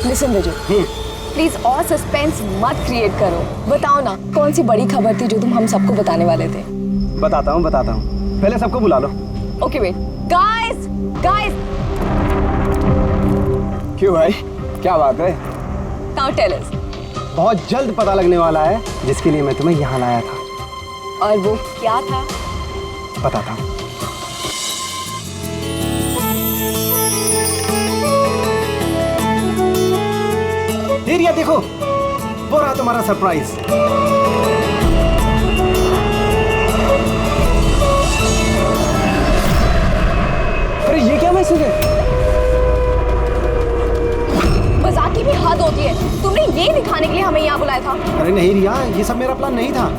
Listen Vijay, please और suspense मत create करो। बताओ ना, कौन सी बड़ी खबर थी जो तुम हम सबको बताने वाले थे? बताता हूँ। पहले सबको बुला लो। Okay wait, guys. क्यों भाई, क्या बात है? Now tell us. बहुत जल्द पता लगने वाला है जिसके लिए मैं तुम्हें यहाँ लाया था। और वो क्या था? बताता हूँ। रिया देखो, वो रहा तुम्हारा सरप्राइज। अरे ये क्या मैसेज है? मजाक की भी हद होती है। तुमने ये दिखाने के लिए हमें यहाँ बुलाया था? अरे नहीं रिया, ये सब मेरा प्लान नहीं था।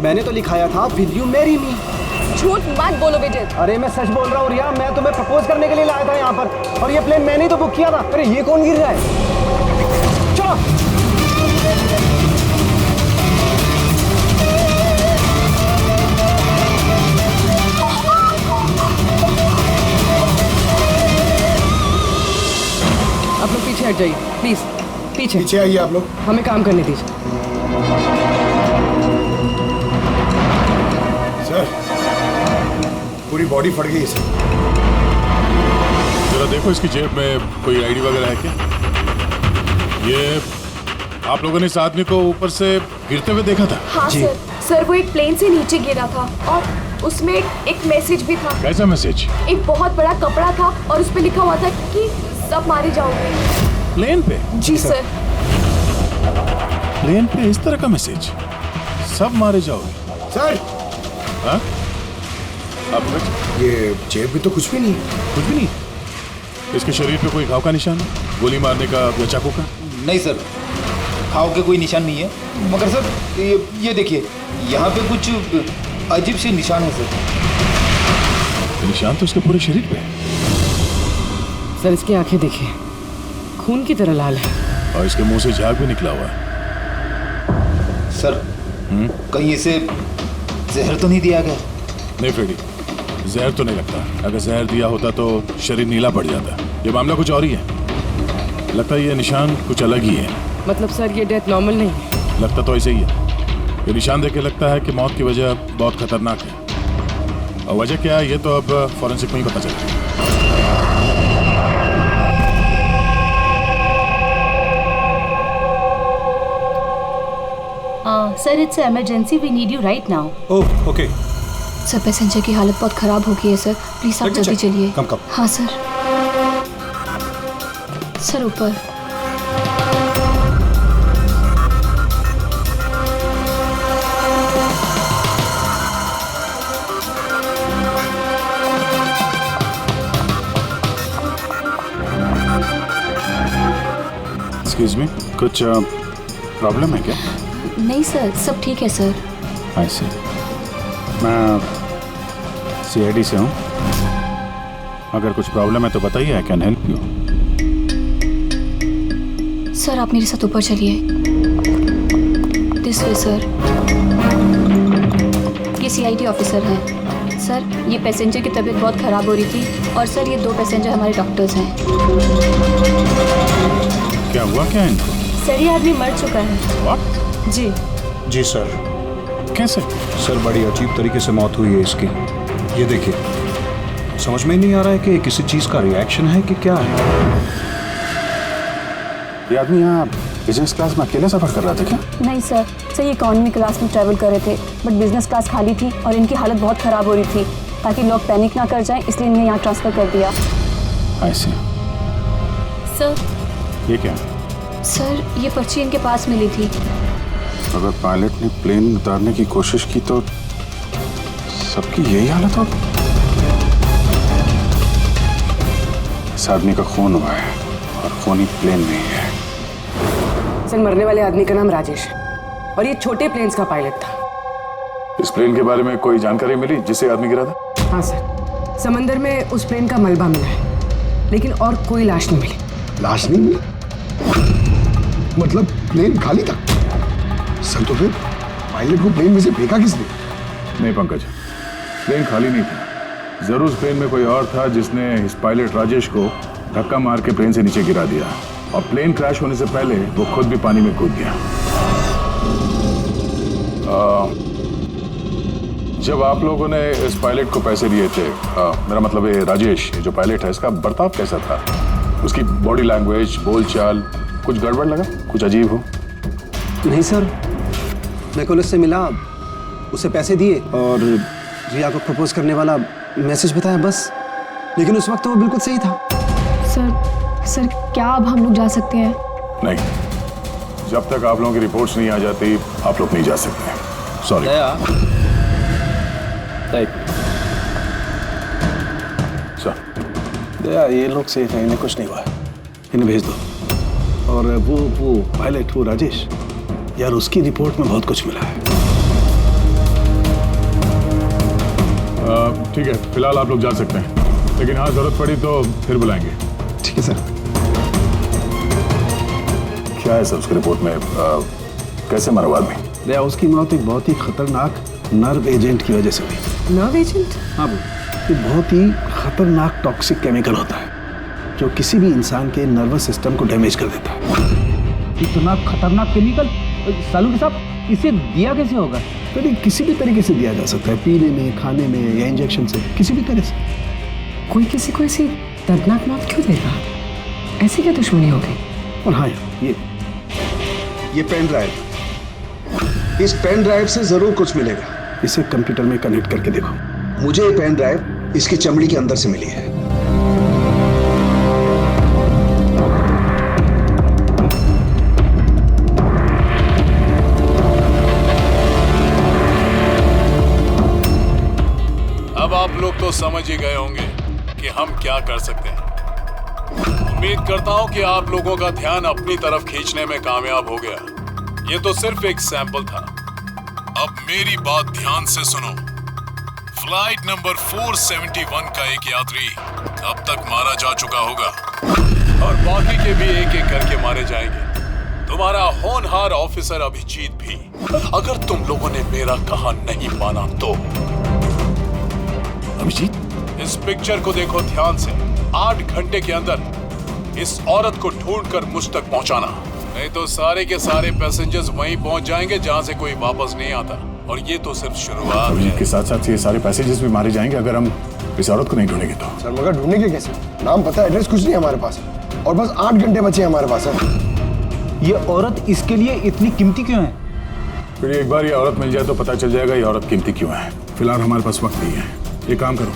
मैंने तो लिखाया था विल यू मैरी मी। झूठ मत बोलो विजय। अरे मैं सच बोल रहा हूँ रिया, मैं तुम्हें प्रपोज करने के लिए लाया था यहाँ पर, और ये प्लेन मैंने ही तो बुक किया था। अरे ये कौन गिर रहा है? चलो। आप लोग पीछे हट जाइए प्लीज, पीछे आइए आप लोग। हमें काम करने दीजिए। सर, पूरी बॉडी फट गई सर। जरा देखो इसकी जेब में कोई आईडी वगैरह है क्या? ये आप लोगों ने इस आदमी को ऊपर से गिरते हुए देखा था? हाँ सर, वो एक प्लेन से नीचे गिरा था और उसमें एक मैसेज भी था। कैसा मैसेज? एक बहुत बड़ा कपड़ा था और उस पे लिखा हुआ था कि सब मारे जाओगे। प्लेन पे? जी सर। प्लेन पे इस तरह का मैसेज? सब मारे जाओगे? सर, हाँ? अब ये जेब में तो कुछ भी नहीं। कुछ भी नहीं? इसके शरीर पे कोई घाव का निशान है? गोली मारने का या चाकू का? नहीं सर, घाव के कोई निशान नहीं है। मगर सर ये देखिए, यहाँ पे कुछ अजीब से निशान है सर। निशान तो उसके पूरे शरीर पे है। सर इसकी आंखें देखिए, खून की तरह लाल है। और इसके मुंह से झाग भी निकला हुआ है। सर, कहीं इसे जहर तो नहीं दिया गया? नहीं फ्रेडी, जहर तो नहीं लगता। अगर जहर दिया होता तो शरीर नीला पड़ जाता। ये मामला कुछ और ही है। लगता है ये निशान कुछ अलग ही है। मतलब सर ये डेथ नॉर्मल नहीं है? लगता तो ऐसे ही है। ये निशान देख के लगता है कि मौत की वजह बहुत खतरनाक है, और वजह क्या है ये तो अब फॉरेंसिक में ही पता चलेगा। Sir, it's emergency, we need you right now. Oh okay. Sir, passenger की हालत बहुत खराब हो गई है सर, प्लीज आप जल्दी चलिए। कम। हाँ सर। सर ऊपर। एक्सक्यूज मी, कुछ प्रॉब्लम है क्या? नहीं सर, सब ठीक है सर। आई सी। मैं CID से हूँ। अगर कुछ प्रॉब्लम है तो बताइए, I can help you. Sir आप मेरे साथ ऊपर चलिए। This way sir. ये CID ऑफिसर हैं। सर, ये पैसेंजर की तबीयत बहुत ख़राब हो रही थी, और सर ये 2 पैसेंजर हमारे डॉक्टर्स हैं। क्या हुआ क्या इनको? सर, ये आदमी मर चुका है। What? जी जी सर। कैसे? सर, बड़ी अजीब तरीके से मौत हुई है इसकी। ये देखिए, समझ में नहीं आ रहा है कि किसी चीज़ का रिएक्शन है कि क्या है। ये आदमी यहाँ बिजनेस क्लास में अकेले सफर कर रहा था क्या? नहीं सर, ये इकॉनमी क्लास में ट्रैवल कर रहे थे, बट बिजनेस क्लास खाली थी और इनकी हालत बहुत ख़राब हो रही थी। ताकि लोग पैनिक ना कर जाएं, इसलिए इन्हें यहाँ ट्रांसफ़र कर दिया। आई सी। सर। ये क्या? सर, ये पर्ची इनके पास मिली थी। अगर पायलट ने प्लेन उतारने की कोशिश की तो सबकी यही हालत हो। इस आदमी का खून हुआ है और खून ही प्लेन में ही है। सर, मरने वाले आदमी का नाम राजेश है और ये छोटे प्लेन्स का पायलट था। इस प्लेन के बारे में कोई जानकारी मिली जिससे आदमी गिरा था? हाँ सर, समंदर में उस प्लेन का मलबा मिला है, लेकिन और कोई लाश नहीं मिली। लाश नहीं मिली? मतलब प्लेन खाली था? सर, तो फिर पायलट को प्लेन में से फेंका किसने? नहीं पंकज, प्लेन खाली नहीं था। जरूर प्लेन में कोई और था जिसने इस पायलट राजेश को धक्का मार के प्लेन से नीचे गिरा दिया और प्लेन क्रैश होने से पहले वो खुद भी पानी में कूद गया। जब आप लोगों ने इस पायलट को पैसे दिए थे, मेरा मतलब ये राजेश, ये जो पायलट है, इसका बर्ताव कैसा था? उसकी बॉडी लैंग्वेज, बोलचाल, कुछ गड़बड़ लगा? कुछ अजीब हो? नहीं सर, मैं कल उससे मिला, उसे पैसे दिए और रिया को प्रपोज करने वाला मैसेज बताया बस। लेकिन उस वक्त तो वो बिल्कुल सही था। सर क्या अब हम लोग जा सकते हैं? नहीं, जब तक आप लोगों की रिपोर्ट्स नहीं आ जाती आप लोग नहीं जा सकते। सॉरी। दया, ये लोग सेफ हैं, इन्हें कुछ नहीं हुआ है, इन्हें भेज दो। और वो पायलट, वो राजेश, यार उसकी रिपोर्ट में बहुत कुछ मिला है। ठीक है, फिलहाल आप लोग जा सकते हैं, लेकिन हाँ जरूरत पड़ी तो फिर बुलाएंगे। ठीक है सर। क्या है सर उसकी रिपोर्ट में? कैसे मरा वो आदमी? दया, उसकी मौत एक बहुत ही खतरनाक नर्व एजेंट की वजह से हुई। Nerve agent? हाँ, ये बहुत ही खतरनाक टॉक्सिक केमिकल होता है जो किसी भी इंसान के नर्वस सिस्टम को डैमेज कर देता है। इतना खतरनाक केमिकल सालू साहब, इसे दिया कैसे होगा? तो किसी भी तरीके से दिया जा सकता है, पीने में, खाने में या इंजेक्शन से, किसी भी तरह से। कोई किसी को ऐसी दर्दनाक मौत क्यों देगा? ऐसी क्या दुश्मनी हो गई? और हाँ यार, ये पेन ड्राइव, इस पेन ड्राइव से जरूर कुछ मिलेगा। इसे कंप्यूटर में कनेक्ट करके देखो। मुझे ये पेन ड्राइव इसकी चमड़ी के अंदर से मिली है। अब आप लोग तो समझ ही गए होंगे कि हम क्या कर सकते हैं। उम्मीद करता हूं कि आप लोगों का ध्यान अपनी तरफ खींचने में कामयाब हो गया। ये तो सिर्फ एक सैंपल था। अब मेरी बात ध्यान से सुनो। फ्लाइट नंबर 471 का एक यात्री अब तक मारा जा चुका होगा और बाकी के भी एक एक करके मारे जाएंगे। तुम्हारा होनहार ऑफिसर अभिजीत भी। अगर तुम लोगों ने मेरा कहा नहीं माना तो। अभिजीत, इस पिक्चर को देखो ध्यान से। 8 घंटे के अंदर इस औरत को ढूंढकर मुझ तक पहुंचाना, नहीं तो सारे के सारे पैसेंजर्स वहीं पहुंच जाएंगे जहां से कोई वापस नहीं आता। और ये तो सिर्फ शुरुआत है। के साथ साथ ये सारे पैसेंजर्स भी मारे जाएंगे अगर हम इस औरत को नहीं ढूंढेंगे तो। सर मगर ढूंढेंगे कैसे? नाम पता, एड्रेस कुछ नहीं हमारे पास, और बस 8 घंटे बचे हमारे पास। ये औरत इसके लिए इतनी कीमती क्यों है? फिर एक बार ये औरत मिल जाए तो पता चल जाएगा ये औरत कीमती क्यों है। फिलहाल हमारे पास वक्त नहीं है। एक काम करो,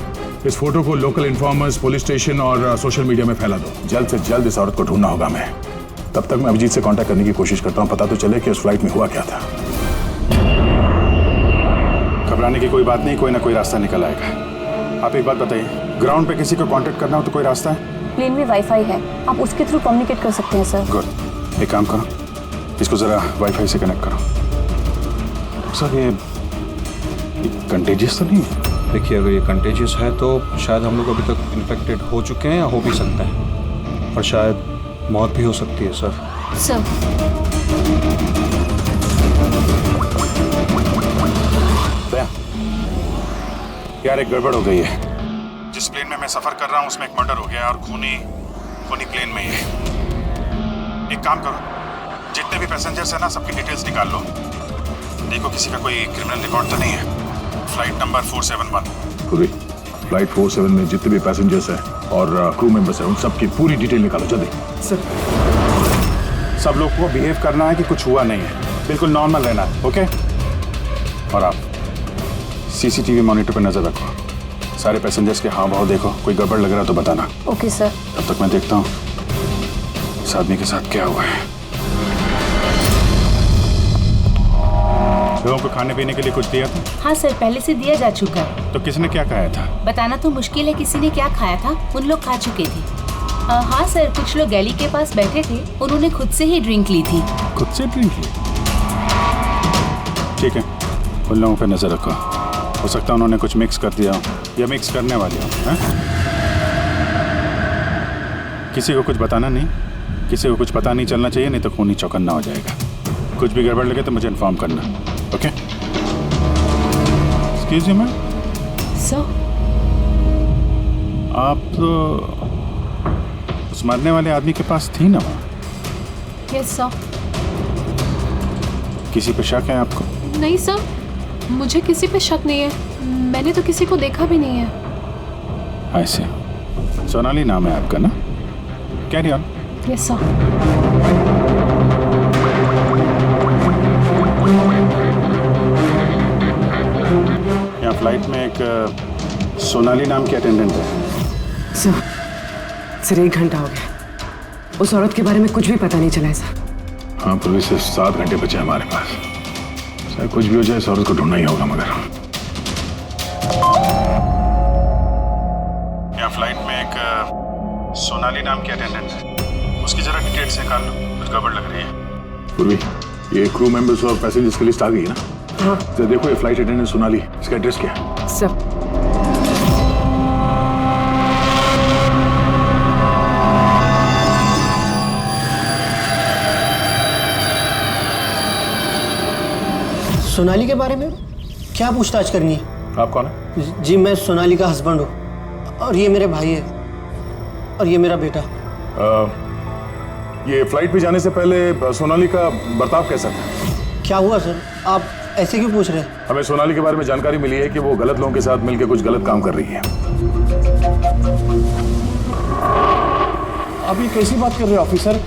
इस फोटो को लोकल इन्फॉर्मर्स, पुलिस स्टेशन और सोशल मीडिया में फैला दो। जल्द से जल्द इस औरत को ढूंढना होगा हमें। तब तक मैं अभिजीत से कांटेक्ट करने की कोशिश करता हूँ, पता तो चले कि उस फ्लाइट में हुआ क्या था। घबराने की कोई बात नहीं, कोई ना कोई रास्ता निकल आएगा। आप एक बात बताइए, ग्राउंड पे किसी को कांटेक्ट करना हो तो कोई रास्ता है? प्लेन में वाईफाई है, आप उसके थ्रू कम्युनिकेट कर सकते हैं सर। गुड, एक काम करो, इसको जरा वाईफाई से कनेक्ट करो। सर ये कंटेजियस तो नहीं है? देखिए, अगर ये कंटेजियस है तो शायद हम लोग अभी तक इन्फेक्टेड हो चुके हैं या हो भी सकते हैं, और शायद मौत भी हो सकती है सर। सर, यार एक गड़बड़ हो गई है। जिस प्लेन में मैं सफर कर रहा हूँ उसमें एक मर्डर हो गया और खूनी प्लेन में ही है। एक काम करो, जितने भी पैसेंजर्स हैं ना, सबकी डिटेल्स निकाल लो। देखो किसी का कोई क्रिमिनल रिकॉर्ड तो नहीं है। Flight number 471। फ्लाइट 47 में जितने भी पैसेंजर्स हैं और क्रू मेंबर्स हैं, उन सबकी पूरी डिटेल निकालो जल्दी। सर, सब लोग को बिहेव करना है कि कुछ हुआ नहीं है, बिल्कुल नॉर्मल रहना है, ओके? और आप सीसीटीवी मॉनिटर पर नजर रखो। सारे पैसेंजर्स के हाव भाव देखो, कोई गड़बड़ लग रहा है तो बताना। Okay sir. तब तक मैं देखता हूँ इस आदमी के साथ क्या हुआ है। लोगों को खाने पीने के लिए कुछ दिया था? हाँ सर, पहले से दिया जा चुका है। तो किसने क्या खाया था? बताना तो मुश्किल है किसी ने क्या खाया था, उन लोग खा चुके थे। हाँ सर, कुछ लोग गैली के पास बैठे थे, उन्होंने खुद से ही ड्रिंक ली थी। खुद से ड्रिंक ली? ठीक है, उन लोगों पर नजर रखो। हो सकता है उन्होंने कुछ मिक्स कर दिया हो या मिक्स करने वाले हो। किसी को कुछ बताना नहीं, किसी को कुछ पता नहीं चलना चाहिए, नहीं तो खूनी चौकन्ना हो जाएगा। कुछ भी गड़बड़ लगे तो मुझे इन्फॉर्म करना, okay? Excuse me ma'am. Sir, आप तो उस मरने वाले आदमी के पास थी ना वो? Yes sir. किसी पे शक है आपको? नहीं सर, मुझे किसी पे शक नहीं है। मैंने तो किसी को देखा भी नहीं है। ऐसे सोनाली नाम है आपका ना? Carry on. Yes sir. यहाँ फ्लाइट में एक सोनाली नाम की अटेंडेंट है। सर 1 घंटा हो गया, उस औरत के बारे में कुछ भी पता नहीं चला है सर। हाँ, पुलिस से 7 घंटे बचे हमारे पास। चाहे कुछ भी हो जाए, इस औरत को ढूंढना ही होगा। मगर यहाँ फ्लाइट में एक सोनाली नाम की अटेंडेंट है, उसकी जरा डिटेल्स निकाल लो, कुछ गड़बड़ लग रही है। पूर्वी, ये क्रू मेंबर्स और पैसेंजर्स की लिस्ट आ गई है ना? हाँ तो देखो, ये फ्लाइट अटेंडेंट सोनाली, इसका एड्रेस क्या है? सर। सोनाली के बारे में क्या पूछताछ करनी है? आप कौन है? जी, मैं सोनाली का हस्बैंड हूँ और ये मेरे भाई है और ये मेरा बेटा। ये फ्लाइट पे जाने से पहले सोनाली का बर्ताव कैसा था? क्या हुआ सर, आप ऐसे क्यों पूछ रहे हैं? हमें सोनाली के बारे में जानकारी मिली है कि वो गलत लोगों के साथ मिलकर कुछ गलत काम कर रही है। आप ये कैसी बात कर रहे हो ऑफिसर?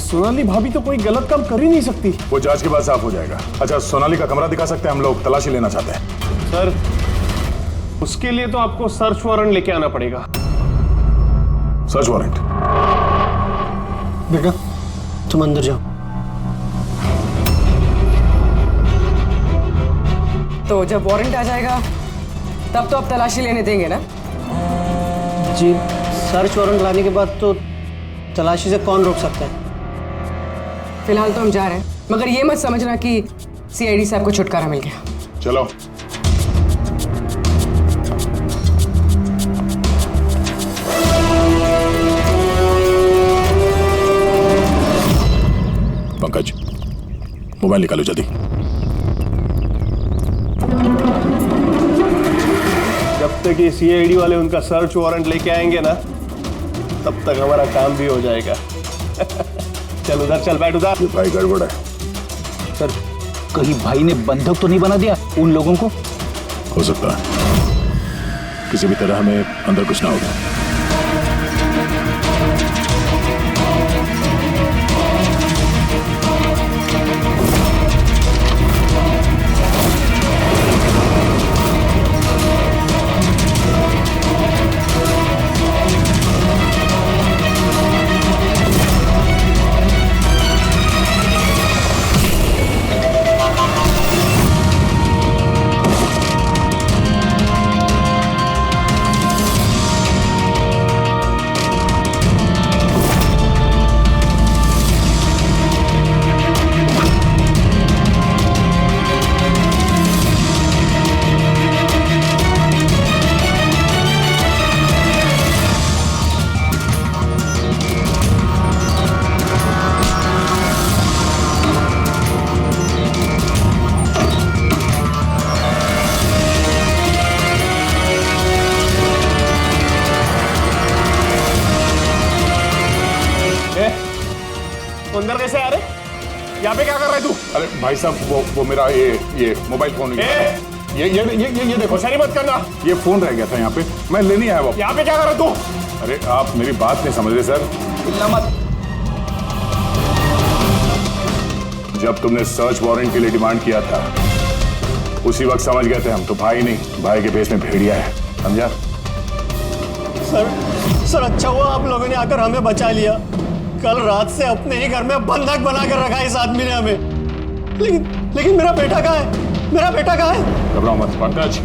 सोनाली भाभी तो कोई गलत काम कर ही नहीं सकती। वो जांच के बाद साफ हो जाएगा। अच्छा, सोनाली का कमरा दिखा सकते हैं? हम लोग तलाशी लेना चाहते हैं। सर, उसके लिए तो आपको सर्च वारंट लेके आना पड़ेगा। Search warrant? बेटा, तुम अंदर जाओ। तो जब वारंट आ जाएगा तब तो आप तलाशी लेने देंगे ना? जी, सर्च वारंट लाने के बाद तो तलाशी से कौन रोक सकता है? फिलहाल तो हम जा रहे हैं, मगर ये मत समझना कि सीआईडी साहब को छुटकारा मिल गया। चलो। पंकज, मोबाइल निकालो जल्दी। जब तक ये सीआईडी वाले उनका सर्च वारंट लेके आएंगे ना, तब तक हमारा काम भी हो जाएगा। चल उधर, चल बैठ उधर। भाई गड़बड़ है। सर, कहीं भाई ने बंधक तो नहीं बना दिया उन लोगों को? हो सकता है, किसी भी तरह हमें अंदर कुछ ना होगा। अंदर कैसे आ रहे? यहाँ पे क्या कर रहे तू? अरे भाई साहब, वो मेरा ये मोबाइल फोन ये देखो। सारी मत करना। ये फोन रह गया था यहाँ पे, मैं लेने आया वो। यहाँ पे क्या कर रहे तू? अरे आप मेरी बात नहीं समझ रहे सर। मत। जब तुमने सर्च वारंट के लिए डिमांड किया था, उसी वक्त समझ गए थे हम तो भाई नहीं, भाई के भेष में भेड़िया है, समझा? सर अच्छा हुआ आप लोगों ने आकर हमें बचा लिया। कल रात से अपने ही घर में बंधक बनाकर रखा इस आदमी ने हमें। लेकिन मेरा बेटा कहाँ है? मेरा बेटा कहाँ है? घबराओ मत पंकज।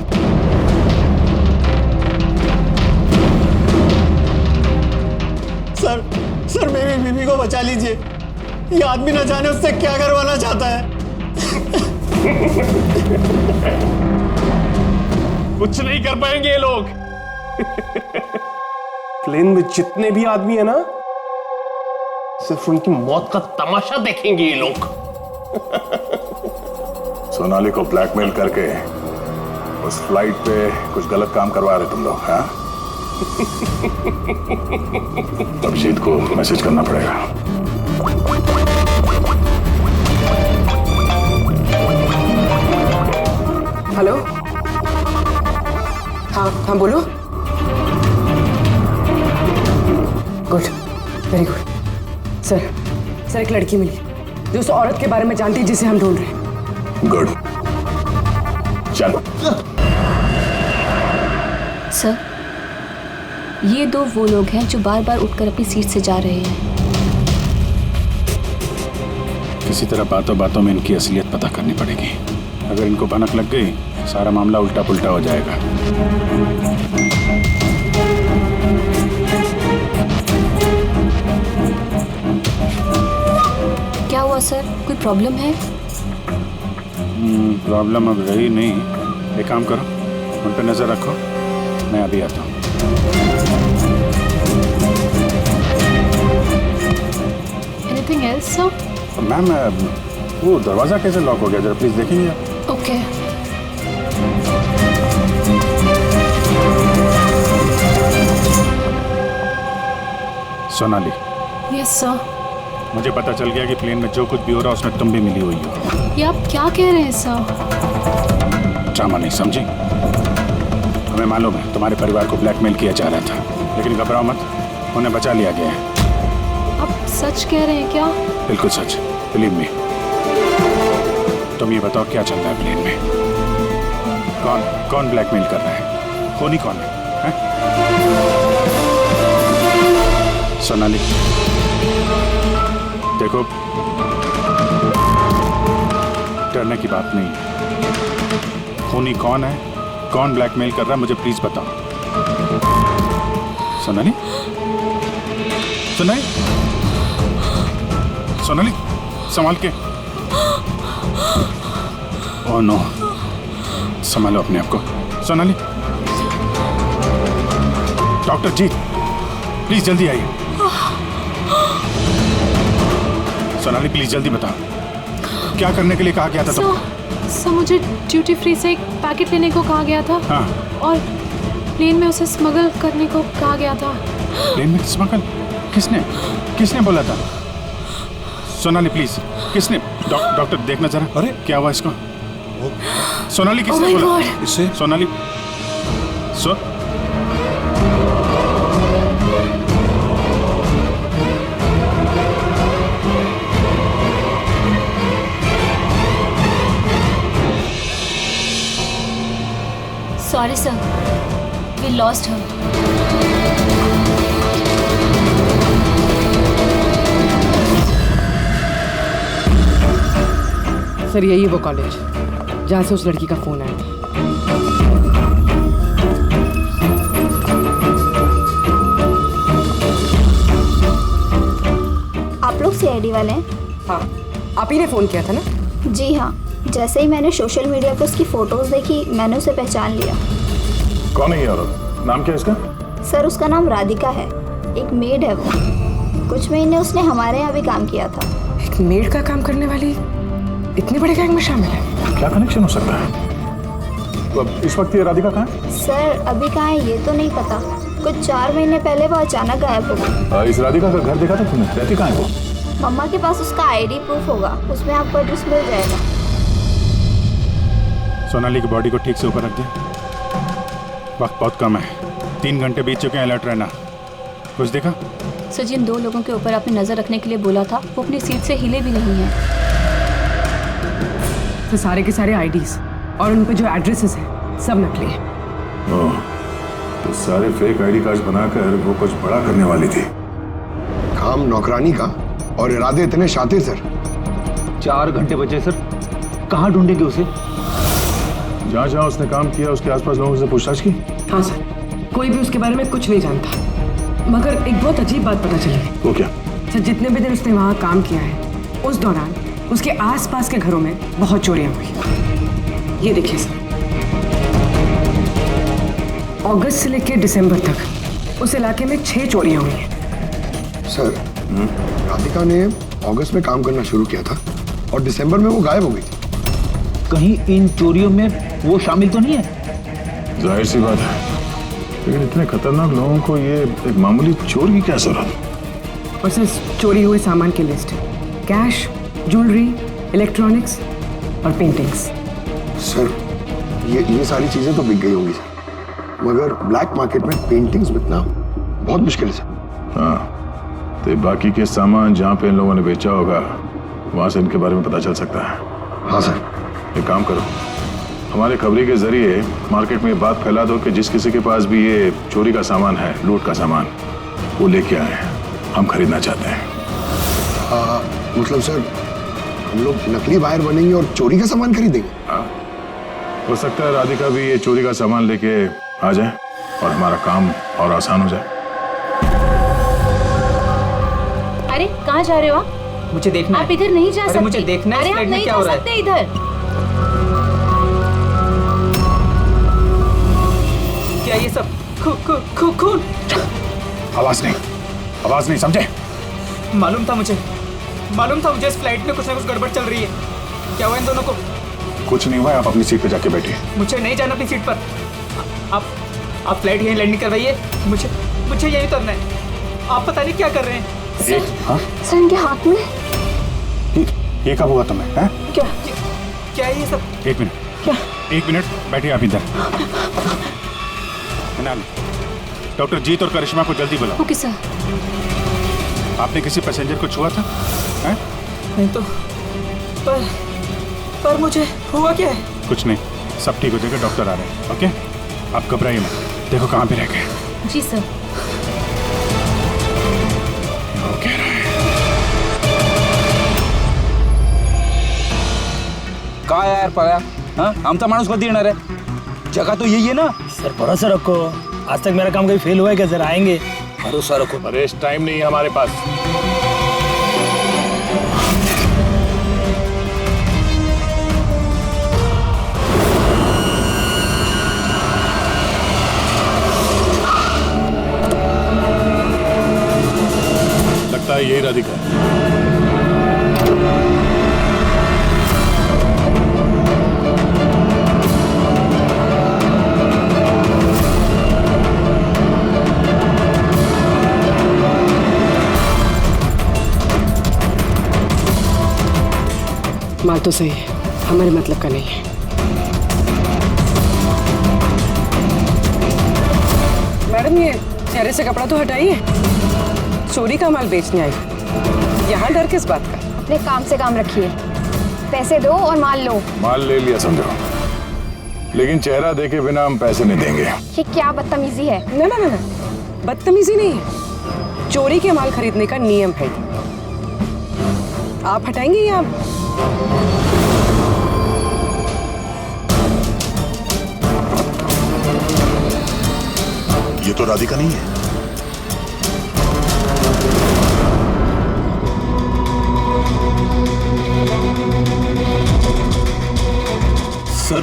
सर मेरी बीवी को बचा लीजिए। ये आदमी न जाने उससे क्या करवाना चाहता है। कुछ नहीं कर पाएंगे ये लोग। प्लेन में जितने भी आदमी है ना, सिर्फ उनकी मौत का तमाशा देखेंगे ये लोग। सोनाली को ब्लैकमेल करके उस फ्लाइट पे कुछ गलत काम करवा रहे तुम लोग, हाँ? अब जीत को मैसेज करना पड़ेगा। हेलो। हाँ हाँ बोलो। Good, very good. सर एक लड़की मिली जो उस औरत के बारे में जानती है जिसे हम ढूंढ रहे हैं। गुड, चलो। सर, ये दो वो लोग हैं जो बार बार उठकर अपनी सीट से जा रहे हैं। किसी तरह बातों बातों में इनकी असलियत पता करनी पड़ेगी। अगर इनको भनक लग गई, सारा मामला उल्टा पुल्टा हो जाएगा। क्या हुआ सर, कोई प्रॉब्लम है? प्रॉब्लम अब रही नहीं। एक काम करो, उन पर नजर रखो, मैं अभी आता हूँ। Anything else sir? मैम, वो दरवाजा कैसे लॉक हो गया, जरा प्लीज देखेंगे आप? ओके। सोनाली। Yes sir. मुझे पता चल गया कि प्लेन में जो कुछ भी हो रहा है उसमें तुम भी मिली हुई हो। ये आप क्या कह रहे हैं सर? ड्रामा नहीं समझी? हमें मालूम है तुम्हारे परिवार को ब्लैकमेल किया जा रहा था, लेकिन घबराओ मत, उन्हें बचा लिया गया है। आप सच कह रहे हैं क्या? बिल्कुल सच, बिलीव मी। तुम ये बताओ क्या चल रहा है प्लेन में? कौन ब्लैकमेल कर रहा है? खूनी कौन है? सोनाली देखो, डरने की बात नहीं है। खूनी कौन है, कौन ब्लैकमेल कर रहा है, मुझे प्लीज बताओ। सोनाली, सोनाली, सोनाली, संभाल के। ओह नो, संभालो अपने आप को। सोनाली, डॉक्टर जीत, प्लीज जल्दी आइए। सोनाली प्लीज जल्दी बताओ, क्या करने के लिए कहा गया था तुमको? सर, मुझे ड्यूटी फ्री से एक पैकेट लेने को कहा गया था। हाँ। और प्लेन में उसे स्मगल करने को कहा गया था। प्लेन में स्मगल? किसने बोला था? सोनाली प्लीज, किसने? डॉक्टर देखना जरा। अरे क्या हुआ इसको? सोनाली किसने बोला? इससे Sonali, sorry sir, we lost her. Sir यही है वो कॉलेज जहाँ से उस लड़की का फोन आया था। आप लोग सीआईडी वाले हैं? हाँ, आप ही ने फोन किया था ना? जी हाँ, जैसे ही मैंने सोशल मीडिया पर उसकी फोटोज देखी, मैंने उसे पहचान लिया। कौन है ये औरत? नाम क्या है इसका? सर उसका नाम राधिका है, एक मेड है वो। कुछ महीने उसने हमारे यहाँ भी काम किया था। एक मेड का काम करने वाली इतने बड़े गैंग में शामिल है? क्या कनेक्शन हो सकता है? तो अब इस वक्त ये राधिका कहाँ है? सर अभी कहाँ है ये तो नहीं पता, कुछ 4 महीने पहले वो अचानक गायब हो गई। इस राधिका का घर देखा था तुमने? रहती कहाँ है वो? मम्मा के पास उसका आईडी प्रूफ होगा, उसमें आपको एड्रेस मिल जाएगा। सोनाली की बॉडी को ठीक से ऊपर रख दे, वक्त बहुत कम है, 3 घंटे बीत चुके हैं, अलर्ट रहना। कुछ देखा? सर, जिन 2 लोगों के ऊपर आपने नजर रखने के लिए बोला था वो अपनी सीट से हिले भी नहीं है। तो सारे के सारे आईडीज और उन पे जो एड्रेसेस हैं सब नकली हैं। ओह, तो सारे फेक आईडी कार्ड बनाकर वो कुछ बड़ा करने वाली थी। काम नौकरानी का और इरादे इतने शातिर सर। 4 घंटे बचे सर, कहाँ ढूंढेंगे उसे? जहाँ जहाँ उसने काम किया उसके आसपास लोगों से पूछताछ की? हाँ सर, कोई भी उसके बारे में कुछ नहीं जानता, मगर एक बहुत अजीब बात पता चली है। वो क्या? सर जितने भी दिन उसने वहाँ काम किया है, उस दौरान उसके आसपास के घरों में बहुत चोरियां हुई। ये देखिए सर, अगस्त से लेकर दिसंबर तक उस इलाके में 6 चोरियां हुई हैं। सर, राधिका ने अगस्त में काम करना शुरू किया था और दिसंबर में वो गायब हो गई थी। कहीं इन चोरियों में वो शामिल तो नहीं है? जाहिर सी बात है, लेकिन इतने खतरनाक लोगों को ये एक मामूली चोर की क्या जरूरत? और सर चोरी हुए सामान की लिस्ट है। कैश, ज्वेलरी, इलेक्ट्रॉनिक्स और पेंटिंग्स। सर ये सारी चीजें तो बिक गई होंगी सर, मगर ब्लैक मार्केट में पेंटिंग्स बिकना बहुत मुश्किल है सर। हाँ, तो बाकी के सामान जहाँ पे इन लोगों ने बेचा होगा वहाँ से इनके बारे में पता चल सकता है। हाँ सर। एक काम करो, हमारे खबरी के जरिए मार्केट में बात फैला दो कि जिस किसी के पास भी ये चोरी का सामान है, लूट का सामान, वो लेके आए, हम खरीदना चाहते हैं। मतलब सर हम लोग नकली बायर बनेंगे और चोरी का सामान खरीदेंगे? हाँ, हो सकता है राधिका भी ये चोरी का सामान लेके आ जाए और हमारा काम और आसान हो जाए। अरे कहाँ जा रहे हो आप? मुझे देखना आप इधर नहीं जा सकते। मुझे देखना है अरे आप नहीं जा सकते इधर। क्या ये सब खून? आवाज नहीं, समझे? मालूम था मुझे इस फ्लाइट में कुछ ना कुछ गड़बड़ चल रही है। क्या हुआ इन दोनों को? कुछ नहीं हुआ, आप अपनी सीट पे जाके बैठिए। मुझे नहीं जाना अपनी सीट पर। आप फ्लाइट यहीं लैंडिंग करवाइए, मुझे यहीं उतरना है। आप पता नहीं क्या कर रहे हैं। सर इनके हाथ में ये कब हुआ तुम्हें? हैं? क्या है ये सब? एक मिनट बैठिए आप इधर। डॉक्टर जीत और करिश्मा को जल्दी बुलाओ। Okay sir. आपने किसी पैसेंजर को छुआ था? हैं? नहीं तो पर मुझे हुआ क्या है? कुछ नहीं, सब ठीक हो जाएगा, डॉक्टर आ रहे हैं। ओके, आप घबराइए मत। देखो कहाँ पे रह गए। जी सर। कह रहा है का यार पाया? हाँ, आमचा माणूस कधी येणार आहे? जगह तो यही है ना। सर भरोसा रखो, आज तक मेरा काम कभी फेल हुआ है क्या? जरा आएंगे। भरोसा रखो। अरे इस टाइम नहीं है हमारे पास। लगता है यही राधिका। माल तो सही है, हमारे मतलब का नहीं है। मैडम ये चेहरे से कपड़ा तो हटाइए, चोरी का माल बेचने आई, यहाँ डर किस बात का? अपने काम से काम रखिए, पैसे दो और माल लो। माल ले लिया समझो, लेकिन चेहरा देखे बिना हम पैसे नहीं देंगे। ये क्या बदतमीजी है? ना, बदतमीजी नहीं है, चोरी के माल खरीदने का नियम है। आप हटाएंगे या ये तो राधिका नहीं है। सर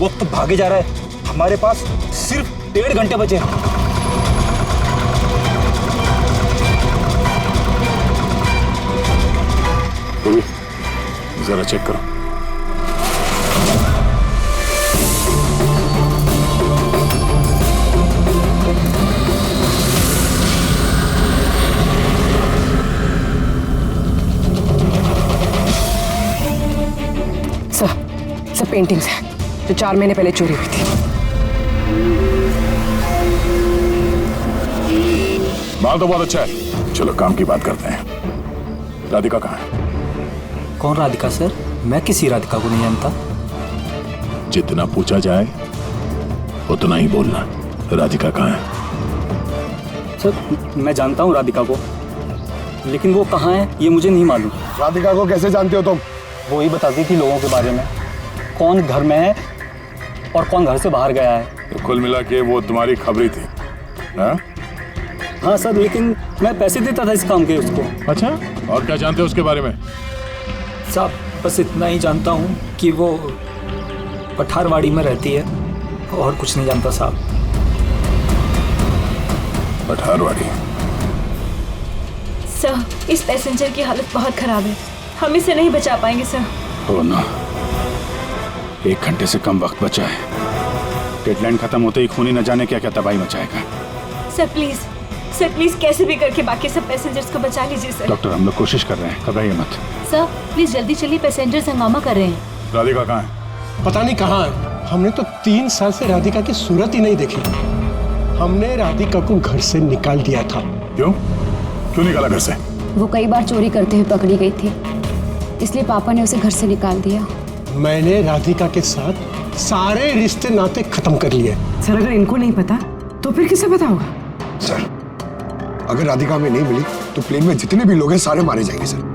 वक्त भागे जा रहा है, हमारे पास सिर्फ 1.5 घंटे बचे हैं। जरा चेक करो। सब पेंटिंग्स हैं जो 4 महीने पहले चोरी हुई थी। माल तो बहुत अच्छा है, चलो काम की बात करते हैं। राधिका कहाँ है? कौन राधिका सर? मैं किसी राधिका को नहीं जानता। जितना पूछा जाए उतना ही बोलना। राधिका कहाँ है? सर मैं जानता हूँ राधिका को, लेकिन वो कहाँ है ये मुझे नहीं मालूम। राधिका को कैसे जानते हो तुम? वो ही बताती थी लोगों के बारे में, कौन घर में है और कौन घर से बाहर गया है। तो कुल मिला के वो तुम्हारी खबरी थी? हाँ सर, लेकिन मैं पैसे देता था इस काम के उसको। अच्छा, और क्या जानते हो उसके बारे में? साहब बस इतना ही जानता हूँ कि वो पठारवाड़ी में रहती है, और कुछ नहीं जानता साहब। पठारवाड़ी? सर इस पैसेंजर की हालत बहुत खराब है, हम इसे नहीं बचा पाएंगे सर। हो ना, 1 घंटे से कम वक्त बचा है। डेडलाइन खत्म होते ही खूनी न जाने क्या क्या तबाही मचाएगा। सर प्लीज, सर प्लीज कैसे भी करके बाकी सब पैसेंजर्स को बचा लीजिए सर। डॉक्टर हम लोग कोशिश कर रहे हैं, घबराइए मत। सर प्लीज जल्दी चलिए, पैसेंजर्स हंगामा कर रहे हैं। राधिका कहाँ है? पता नहीं कहाँ है। हमने तो 3 साल से राधिका की सूरत ही नहीं देखी। हमने राधिका को घर से निकाल दिया था। क्यों निकाला घर से? वो कई बार चोरी करते हुए पकड़ी गई थी, इसलिए पापा ने उसे घर से निकाल दिया। मैंने राधिका के साथ सारे रिश्ते नाते खत्म कर लिए। सर अगर इनको नहीं पता तो फिर किसे पता होगा? सर अगर राधिका हमें नहीं मिली तो प्लेन में जितने भी लोग हैं सारे मारे जाएंगे सर।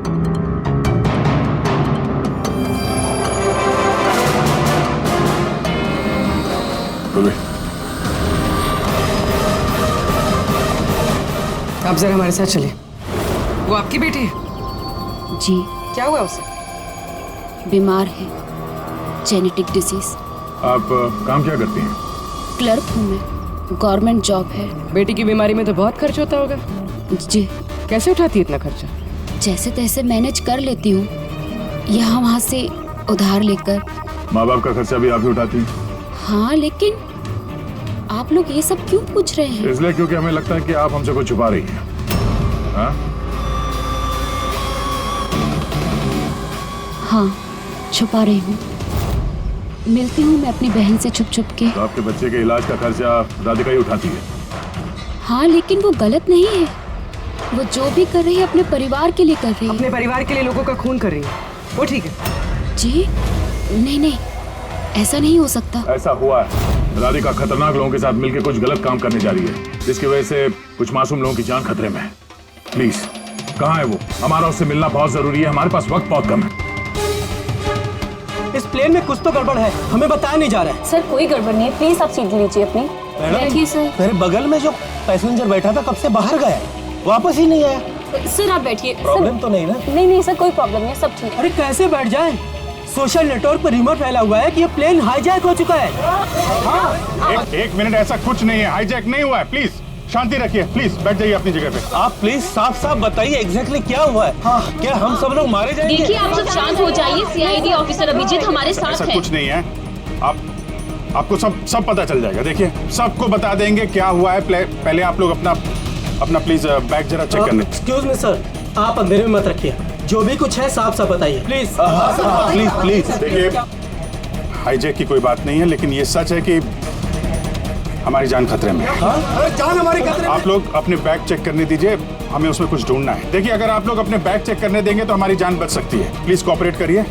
आप जरा हमारे साथ चलिए। वो आपकी बेटी है? जी। क्या हुआ उसे? बीमार है, जेनेटिक डिजीज। आप काम क्या करती हैं? क्लर्क हूँ मैं, गवर्नमेंट जॉब है। बेटी की बीमारी में तो बहुत खर्च होता होगा। जी। कैसे उठाती है इतना खर्चा? जैसे तैसे मैनेज कर लेती हूँ, यहाँ वहाँ से उधार लेकर। माँ बाप का खर्चा भी आप ही उठाती हैं? हाँ, लेकिन आप लोग ये सब क्यों पूछ रहे हैं? इसलिए क्योंकि हमें लगता है कि आप हमसे कुछ छुपा रही हैं। हाँ, छुपा रही हूँ। मिलती हूँ मैं अपनी बहन से छुप छुप के। तो आपके बच्चे के इलाज का खर्चा राधिका ही उठाती है? हाँ, लेकिन वो गलत नहीं है। वो जो भी कर रही है अपने परिवार के लिए कर रही है। अपने परिवार के लिए लोगों का खून कर रही है, वो ठीक है? जी नहीं, ऐसा नहीं हो सकता। ऐसा हुआ है। राधिका खतरनाक लोगों के साथ मिलकर कुछ गलत काम करने जा रही है, जिसकी वजह से कुछ मासूम लोगों की जान खतरे में है। प्लीज, कहाँ है वो? हमारा उससे मिलना बहुत जरूरी है, हमारे पास वक्त बहुत कम है। इस प्लेन में कुछ तो गड़बड़ है, हमें बताया नहीं जा रहा है। सर कोई गड़बड़ नहीं है, प्लीज आप सीट लीजिए अपनी। बैठिए सर। मेरे बगल में जो पैसेंजर बैठा था कब से बाहर गया, वापस ही नहीं आया। सर आप बैठिए। प्रॉब्लम तो नहीं ना? नहीं सर, कोई प्रॉब्लम नहीं, सब ठीक है। अरे कैसे बैठ जाए? सोशल नेटवर्क पर रिमोट फैला हुआ है कि ये प्लेन हाईजैक हो चुका है। हाँ, एक मिनट, ऐसा कुछ नहीं है, हाईजैक नहीं हुआ है। प्लीज शांति रखिए, प्लीज बैठ जाइए अपनी जगह पे। आप प्लीज साफ बताइए एग्जैक्टली क्या हुआ है। हाँ, क्या हम सब लोग मारे जाएंगे? देखिए आप सब शांत हो जाइए, सीआईडी ऑफिसर अभिजीत हमारे साथ ऐसा है। कुछ नहीं है, आपको सब पता चल जाएगा। देखिए सबको बता देंगे क्या हुआ है। पहले आप लोग अपना प्लीज बैग जरा चेक करने। एक्सक्यूज मी सर, आप अंधेरे में मत रखिए, जो भी कुछ है साफ बताइए प्लीज। प्लीज देखिए, हाईजैक की कोई बात नहीं है, लेकिन ये सच है कि हमारी जान खतरे में है। जान हमारी खतरे में। आप लोग अपने बैग चेक करने दीजिए, हमें उसमें कुछ ढूंढना है। देखिए अगर आप लोग अपने बैग चेक करने देंगे तो हमारी जान बच सकती है। प्लीज कोऑपरेट करिए,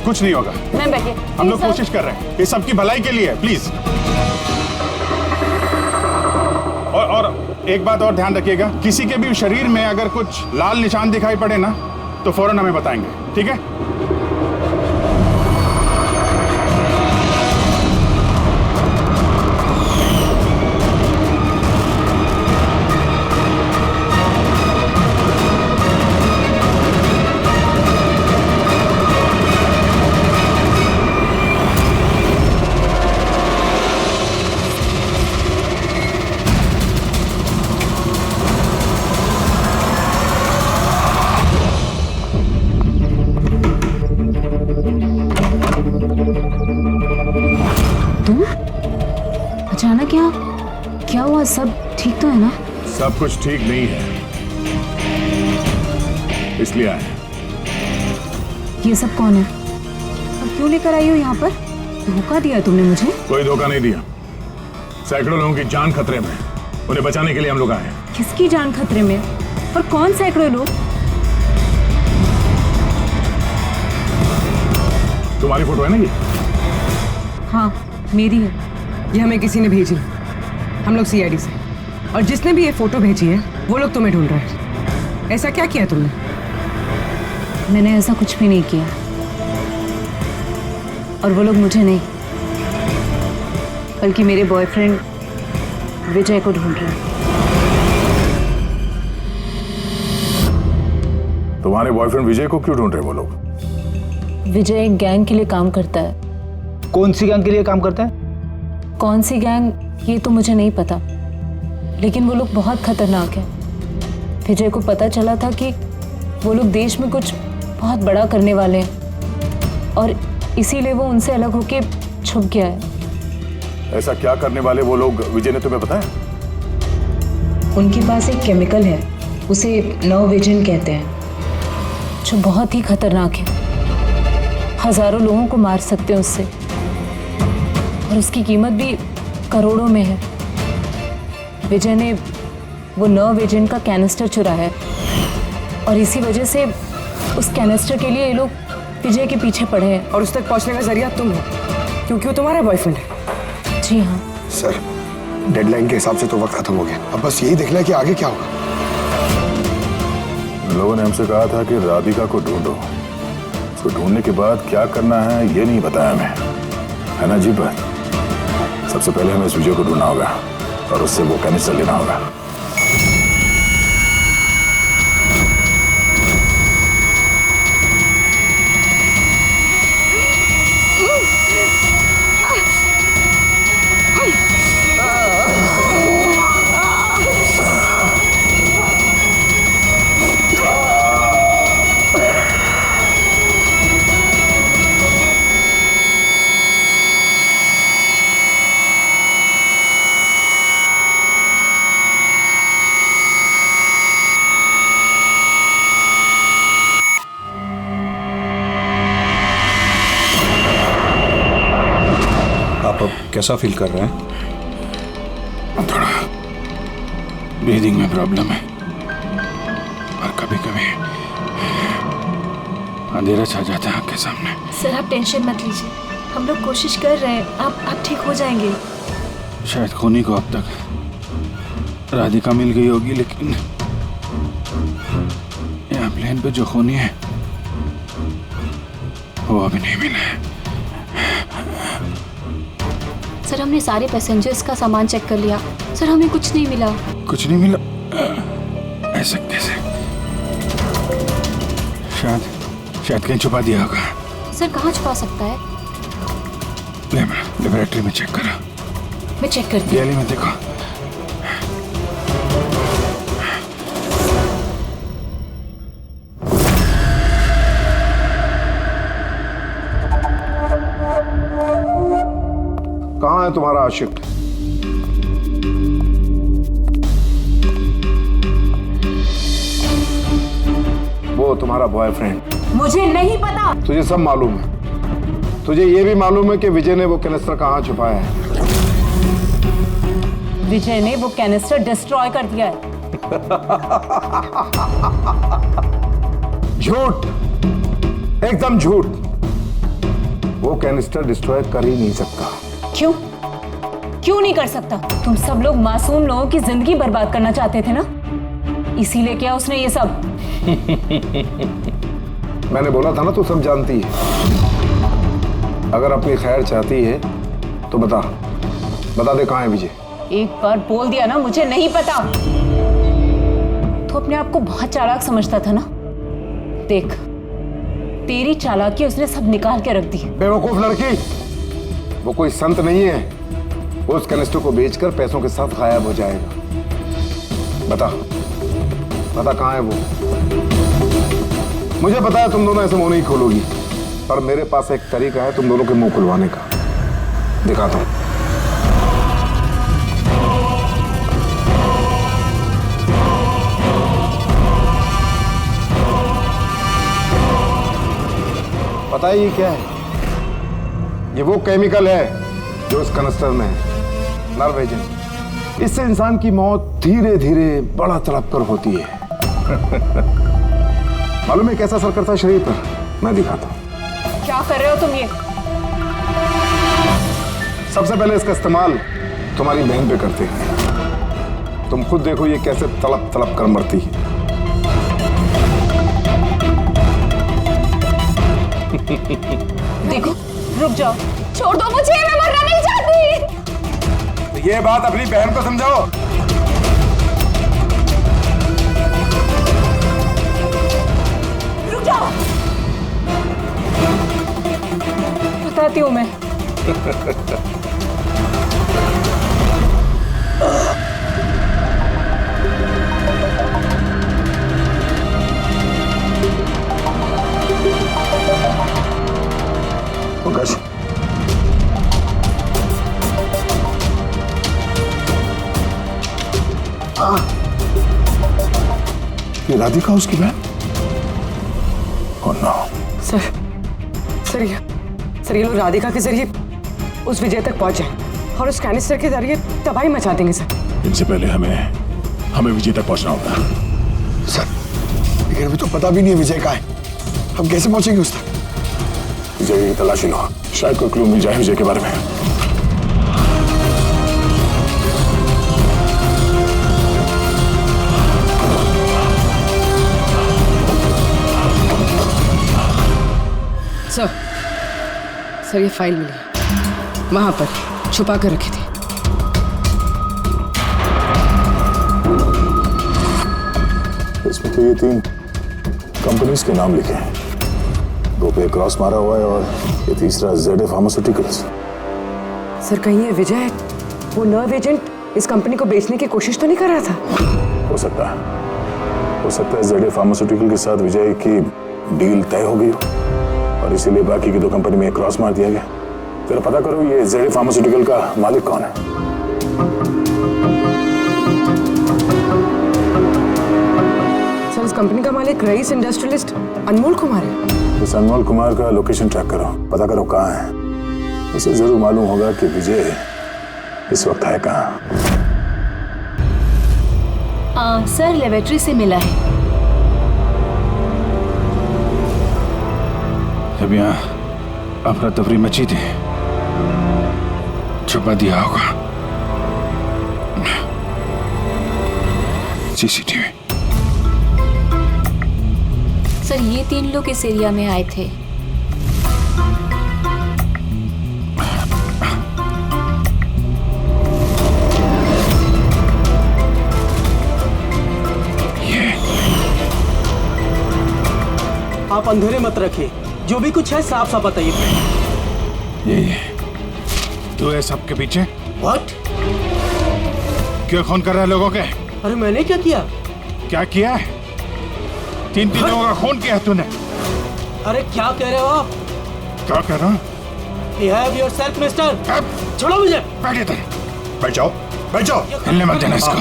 कुछ नहीं होगा। मैं बैठिए, हम लोग कोशिश कर रहे हैं, ये सबकी भलाई के लिए है। प्लीज। और एक बात और ध्यान रखिएगा, किसी के भी शरीर में अगर कुछ लाल निशान दिखाई पड़े ना तो फौरन हमें बताएंगे, ठीक है? अचानक क्या हुआ? सब ठीक तो है ना? सब कुछ ठीक नहीं है, इसलिए आए। ये सब कौन है और क्यों लेकर आई हो यहाँ पर? धोखा दिया तुमने मुझे। कोई धोखा नहीं दिया, सैकड़ों लोगों की जान खतरे में, उन्हें बचाने के लिए हम लोग आए हैं। किसकी जान खतरे में और कौन सैकड़ों लोग? तुम्हारी फोटो है ना ये? हाँ मेरी है। ये हमें किसी ने भेजी, हम लोग सीआईडी से, और जिसने भी ये फोटो भेजी है वो लोग तुम्हें ढूंढ रहे हैं। ऐसा क्या किया तुमने? मैंने ऐसा कुछ भी नहीं किया, और वो लोग मुझे नहीं बल्कि मेरे बॉयफ्रेंड विजय को ढूंढ रहे हैं। तुम्हारे बॉयफ्रेंड विजय को क्यों ढूंढ रहे वो लोग? विजय एक गैंग के लिए काम करता है। कौन सी गैंग के लिए काम करता है? कौन सी गैंग ये तो मुझे नहीं पता, लेकिन वो लोग बहुत खतरनाक हैं। विजय को पता चला था कि वो लोग देश में कुछ बहुत बड़ा करने वाले हैं, और इसीलिए वो उनसे अलग होके छुप गया है। ऐसा क्या करने वाले वो लोग विजय ने तुम्हें बताया? उनके पास एक केमिकल है, उसे नर्व विजन कहते हैं, जो बहुत ही खतरनाक है। हजारों लोगों को मार सकते हैं उससे, और उसकी कीमत भी करोड़ों में है। विजय ने वो नर्व विजन का कैनिस्टर चुराया है, और इसी वजह से उस कैनिस्टर के लिए ये लोग विजय के पीछे पड़े हैं। और उस तक पहुंचने का जरिया तुम हो, क्योंकि वो तुम्हारा बॉयफ्रेंड है। जी हाँ सर, डेडलाइन के हिसाब से तो वक्त खत्म हो गया, अब बस यही देखना है कि आगे क्या होगा। लोगों ने हमसे कहा था कि राधिका को ढूंढो, उसको ढूंढने के बाद क्या करना है ये नहीं बताया हमें, है ना जी? पर सबसे पहले हमें इस विजय को ढूंढना होगा और उससे वो कैनिस्टर लेना होगा। आप अब कैसा फील कर रहे हैं? थोड़ा ब्रीदिंग में प्रॉब्लम है, और कभी कभी अंधेरा छा जाता है आँख के सामने। सर आप टेंशन मत लीजिए, हम लोग कोशिश कर रहे हैं, आप ठीक हो जाएंगे। शायद खूनी को अब तक राधिका मिल गई होगी, लेकिन यहाँ प्लेन पे जो खूनी है वो अभी नहीं मिला है। सर हमने सारे पैसेंजर्स का सामान चेक कर लिया, सर हमें कुछ नहीं मिला। कुछ नहीं मिला? ऐसा कैसे? शायद कहीं छुपा दिया होगा। सर कहाँ छुपा सकता है? लेबोरेटरी में चेक करो। मैं चेक करती हूँ। गैली में देखो। कहाँ है तुम्हारा आशिक? वो तुम्हारा बॉयफ्रेंड। मुझे नहीं पता। तुझे सब मालूम है। तुझे ये भी मालूम है कि विजय ने वो कैनिस्टर कहाँ छुपाया है। विजय ने वो कैनिस्टर डिस्ट्रॉय कर दिया है। झूठ, एकदम झूठ। वो कैनिस्टर डिस्ट्रॉय कर ही नहीं सकता। क्यों नहीं कर सकता? तुम सब लोग मासूम लोगों की जिंदगी बर्बाद करना चाहते थे ना, इसीलिए क्या उसने ये सब? मैंने बोला था ना, तू सब जानती है। अगर अपनी खैर चाहती है तो बता दे कहाँ है विजय। एक बार बोल दिया ना मुझे नहीं पता, तो अपने आप को बहुत चालाक समझता था ना। देख तेरी चालाकी उसने सब निकाल के रख दी। बेवकूफ लड़की, वो कोई संत नहीं है। वो उस कैनिस्टर को बेचकर पैसों के साथ गायब हो जाएगा। बता कहाँ है वो। मुझे पता है तुम दोनों ऐसे मुंह नहीं खोलोगी, पर मेरे पास एक तरीका है तुम दोनों के मुंह खुलवाने का। दिखाता हूं। पता है ये क्या है? ये वो केमिकल है जो इस कैनिस्टर में है, नर्व विजन। इससे इंसान की मौत धीरे धीरे बड़ा तड़प कर होती है। मालूम है कैसा असर करता है शरीर पर? मैं दिखाता हूं। क्या कर रहे हो तुम ये? सबसे पहले इसका इस्तेमाल तुम्हारी बहन पे करते हैं। तुम खुद देखो ये कैसे तड़प तड़प कर मरती है। देखो, रुक जाओ, छोड़ दो मुझे, मैं मरना नहीं चाहती। तो ये बात अपनी बहन को समझाओ। रुक जाओ, बताती हूँ मैं। पंकज, ये राधिका उसकी बहन? Oh no. सर ये लोग राधिका के जरिए उस विजय तक पहुंच जाए और उस कैनिस्टर के जरिए तबाही मचा देंगे सर। इनसे पहले हमें विजय तक पहुंचना होगा। सर, लेकिन अभी तो पता भी नहीं है विजय कहाँ है। हम कैसे पहुंचेंगे उस तक? विजय की तलाशी लो, शायद कोई क्लू मिल जाए विजय के बारे में। सर ये फाइल मिली, वहां पर छुपा कर रखे थे। इसमें तो ये 3 कंपनीज के नाम लिखे हैं। 2 पे क्रॉस मारा हुआ है और ये तीसरा ZA फार्मास्यूटिकल्स। सर कहीं ये विजय वो नर्व एजेंट इस कंपनी को बेचने की कोशिश तो नहीं कर रहा था? हो सकता है ZA फार्मास्यूटिकल के साथ विजय की डील तय हो गई हो और इसीलिए बाकी की 2 कंपनी में क्रॉस मार दिया गया। जरा पता करो ये ZA फार्मास्यूटिकल का मालिक कौन है। सर इस कंपनी का मालिक रईस इंडस्ट्रियलिस्ट अनमोल कुमार है। इस अनमोल कुमार का लोकेशन ट्रैक करो, पता करो कहाँ है। उसे जरूर मालूम होगा कि विजय इस वक्त है कहाँ। सर लेबोरेटरी से मिला है। जब यहाँ अफरा तफरी मची थी, छुपा दिया होगा। CCTV। सर ये 3 लोग इस एरिया में आए थे। आप अंधेरे मत रखिए, जो भी कुछ है साफ साफ बताइए। ये तू है सबके पीछे? What? क्यों खून कर रहा है लोगों के? अरे मैंने क्या किया? क्या किया है? 3 लोगों का खून किया है तूने। अरे क्या कह रहे हो आप? क्या कह रहा हूँ? Behave yourself, mister. छोड़ो मुझे। बैठ इधर। बैठ जाओ। हिलने मत देना इसको।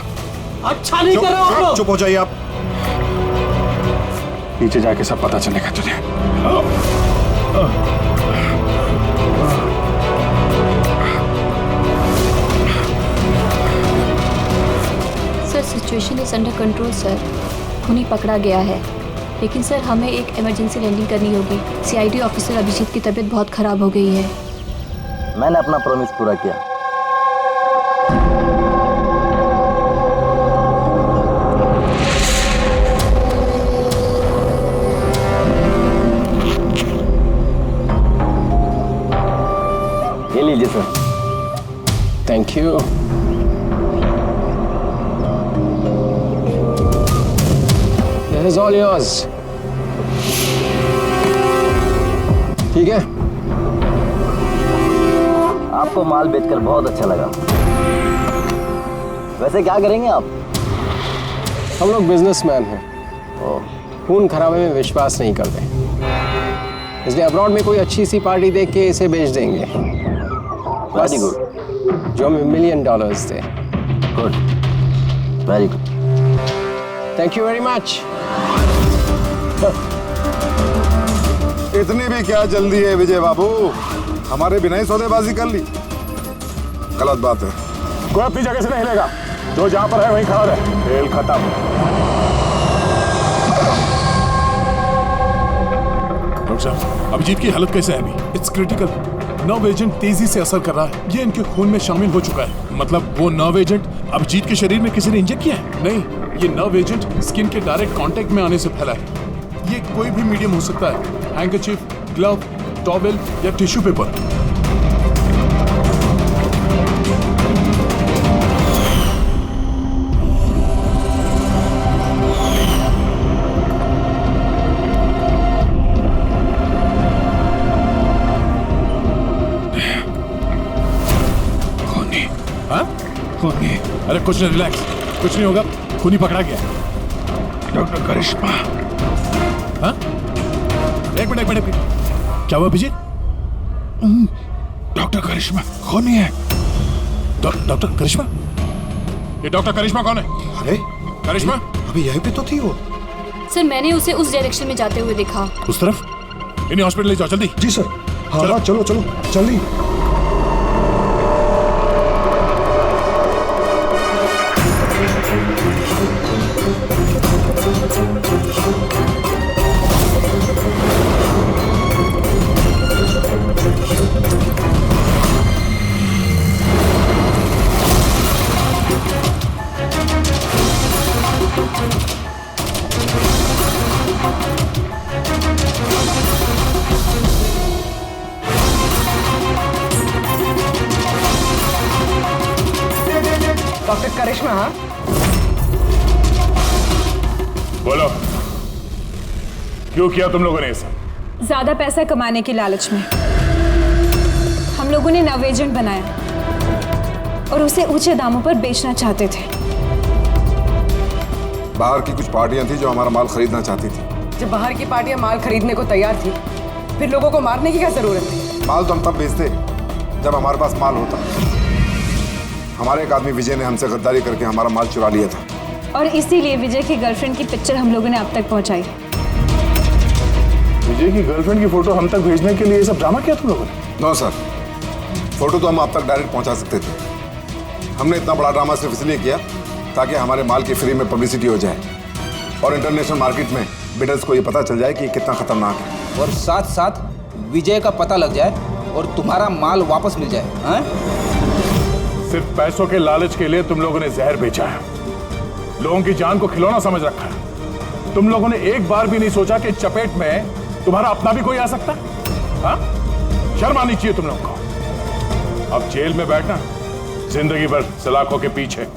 अच्छा नहीं कर रहे हो आप लोग। चुप हो जाइए आप। पीछे जाके सब पता चलेगा तुझे। Sir situation is under control sir. खूनी पकड़ा गया है, लेकिन सर हमें एक इमरजेंसी लैंडिंग करनी होगी। CID ऑफिसर अभिजीत की तबीयत बहुत खराब हो गई है। मैंने अपना प्रॉमिस पूरा किया। ये लीजिए sir. Thank you. This is all yours. ठीक है? आपको माल बेचकर बहुत अच्छा लगा। वैसे क्या करेंगे आप? हम लोग बिजनेसमैन हैं और खून खराबे में विश्वास नहीं करते, इसलिए अब्रॉड में कोई अच्छी सी पार्टी देख के इसे बेच देंगे। Very good. जो हमें $1 मिलियन थे। Good, very good. Thank you very much. इतनी भी क्या जल्दी है विजय बाबू? हमारे बिना ही सौदेबाजी कर ली। गलत बात है। कोई अपनी जगह से नहीं हिलेगा। जो जहां पर है वहीं खड़ा रहे। खेल खत्म। डॉक्टर साहब, अभिजीत की हालत कैसे है अभी? It's critical. नर्व एजेंट तेजी से असर कर रहा है। ये इनके खून में शामिल हो चुका है। मतलब वो नर्व एजेंट अभिजीत के शरीर में किसी ने इंजेक्ट किया है? नहीं, ये नर्व एजेंट स्किन के डायरेक्ट कांटेक्ट में आने से फैला है। ये कोई भी मीडियम हो सकता है। हैंकरचीफ, ग्लव, टॉवेल या टिश्यू पेपर। खूनी। अरे कुछ नहीं, रिलैक्स, कुछ नहीं होगा। खूनी पकड़ा गया। डॉक्टर करिश्मा। हाँ? एक मिनट। क्या हुआ अभिजीत? डॉक्टर करिश्मा खूनी है। डॉक्टर करिश्मा? ये डॉक्टर करिश्मा कौन है? अरे करिश्मा अभी यहीं पे तो थी वो। सर मैंने उसे उस डायरेक्शन में जाते हुए देखा। उस तरफ? इन्हें हॉस्पिटल ले जाओ जल्दी। जी सर। हाँ हाँ चलो चलो जल्दी। डॉक्टर करिश्मा। हाँ बोलो, क्यों किया तुम लोगों ने ऐसा? ज्यादा पैसा कमाने की लालच में हम लोगों ने नव एजेंट बनाया और उसे ऊंचे दामों पर बेचना चाहते थे। बाहर की कुछ पार्टियां थी जो हमारा माल खरीदना चाहती थी। जब बाहर की पार्टियां माल खरीदने को तैयार थी, फिर लोगों को मारने की क्या जरूरत थी? माल तो हम तब बेचते जब हमारे पास माल होता। हमारे एक आदमी विजय ने हमसे गद्दारी करके हमारा माल चुरा लिया था और इसीलिए विजय की गर्लफ्रेंड की पिक्चर हम लोगों ने अब तक पहुंचाई। विजय की गर्लफ्रेंड की फोटो हम तक भेजने के लिए ये सब ड्रामा किया तुम लोगों ने? नो सर, फोटो तो हम आप तक डायरेक्ट पहुंचा सकते थे। हमने इतना बड़ा ड्रामा सिर्फ इसलिए किया ताकि हमारे माल की फ्री में पब्लिसिटी हो जाए और इंटरनेशनल मार्केट में बिडर्स को ये पता चल जाए कि कितना खतरनाक है, और साथ साथ विजय का पता लग जाए और तुम्हारा माल वापस मिल जाए। हाँ? सिर्फ पैसों के लालच के लिए तुम लोगों ने जहर बेचा है, लोगों की जान को खिलौना समझ रखा है। तुम लोगों ने एक बार भी नहीं सोचा कि चपेट में तुम्हारा अपना भी कोई आ सकता है। हाँ? शर्म आनी चाहिए तुम लोगों को। अब जेल में बैठना, जिंदगी भर सलाखों के पीछे।